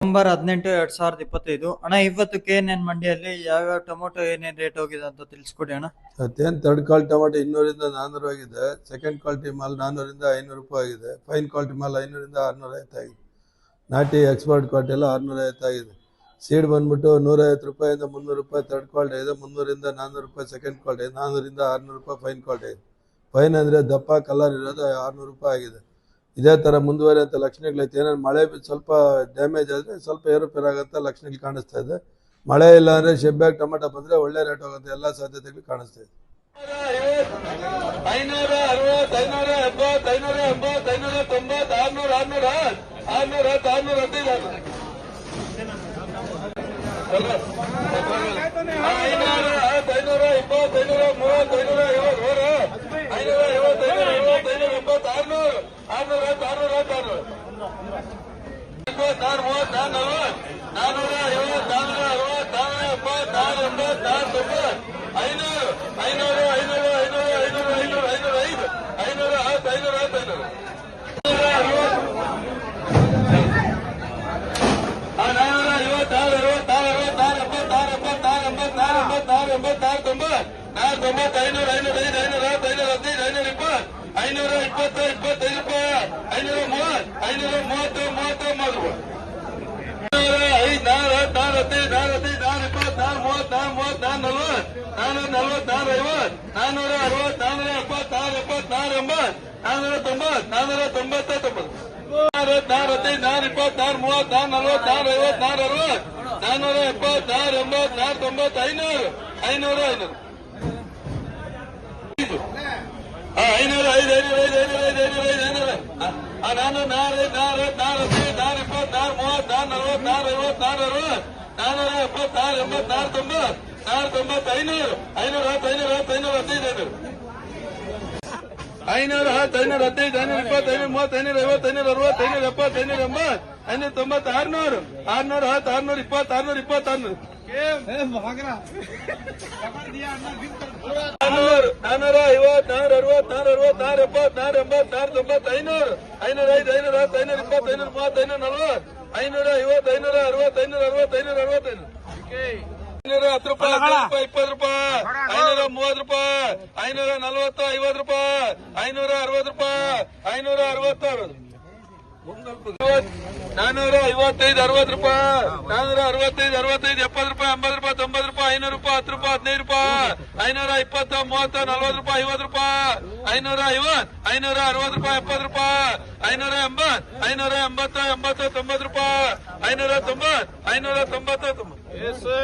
November 18, 2025 ಅಣ್ಣ. ಇವತ್ತು KNN ಮಂಡಿಯಲ್ಲಿ ಯಾವ್ಯಾವ ಟೊಮೊಟೊ ಏನೇನ್ ರೇಟ್ ಹೋಗಿದೆ ಅಂತ ತಿಳಿಸ್ಕೊಡಿ ಅಣ್ಣ. ಮತ್ತೇನು ಥರ್ಡ್ ಕ್ವಾಲಿಟಿ ಟೊಮೆಟೊ 200 ರಿಂದ 400 ಆಗಿದೆ. ಸೆಕೆಂಡ್ ಕ್ವಾಲಿಟಿ ಮಾಲ್ 400 ರಿಂದ 500 ರೂಪಾಯಿ ಆಗಿದೆ. ಫೈನ್ ಕ್ವಾಲಿಟಿ ಮಾಲ್ 500 ರಿಂದ 650 ಆಗಿದೆ. ನಾಟಿ ಎಕ್ಸ್ಪೋರ್ಟ್ ಕ್ವಾಲಿಟಿ ಎಲ್ಲ 650 ಆಗಿದೆ. ಸೀಡ್ ಬಂದ್ಬಿಟ್ಟು 150 ರೂಪಾಯಿಂದ 300 ರೂಪಾಯಿ ಥರ್ಡ್ ಕ್ವಾಲಿಟಿ ಇದೆ. 300 ರಿಂದ 400 ರೂಪಾಯಿ ಸೆಕೆಂಡ್ ಕ್ವಾಲಿಟಿ, 400 ರಿಂದ 600 ರೂಪಾಯಿ ಫೈನ್ ಕ್ವಾಲಿಟಿ ಇದೆ. ಫೈನ್ ಅಂದರೆ ದಪ್ಪ ಕಲರ್ ಇರೋದು 600 ರೂಪಾಯಿ ಆಗಿದೆ. ಇದೇ ಥರ ಮುಂದುವರಿಯಂಥ ಲಕ್ಷಣಗಳೈತೆ. ಏನಾದ್ರು ಮಳೆ ಸ್ವಲ್ಪ ಡ್ಯಾಮೇಜ್ ಆದರೆ ಸ್ವಲ್ಪ ಏರುಪೇರು ಆಗೋಂಥ ಲಕ್ಷಣಗಳು ಕಾಣಿಸ್ತಾ ಇದೆ. ಮಳೆ ಇಲ್ಲ ಅಂದರೆ ಶೆಬ್ಬ್ಯಾಗ ಟೊಮೆಟೊ ಬಂದರೆ ಒಳ್ಳೆ ರೇಟ್ ಹೋಗುತ್ತೆ, ಎಲ್ಲ ಸಾಧ್ಯತೆಗಳು ಕಾಣಿಸ್ತಾ ಇದೆ. 510 ರೂಪಾಯಿ, 20 ರೂಪಾಯಿ, 530 ರೂಪಾಯಿ, 540, 50 ರೂಪಾಯಿ, 560 ರೂಪಾಯಿ, 566, 455, 60 ರೂಪಾಯಿ, 465, 65, 70 ರೂಪಾಯಿ, 80 ರೂಪಾಯಿ, 90 ರೂಪಾಯಿ, 500 ರೂಪಾಯಿ, 10 ರೂಪಾಯಿ, 15 ರೂಪಾಯಿ, 520, 30, 40 ರೂಪಾಯಿ, 50 ರೂಪಾಯಿ, 550, 560 ರೂಪಾಯಿ, 70 ರೂಪಾಯಿ, 580, 580, 80, 90 ರೂಪಾಯಿ, 590, 590, 90.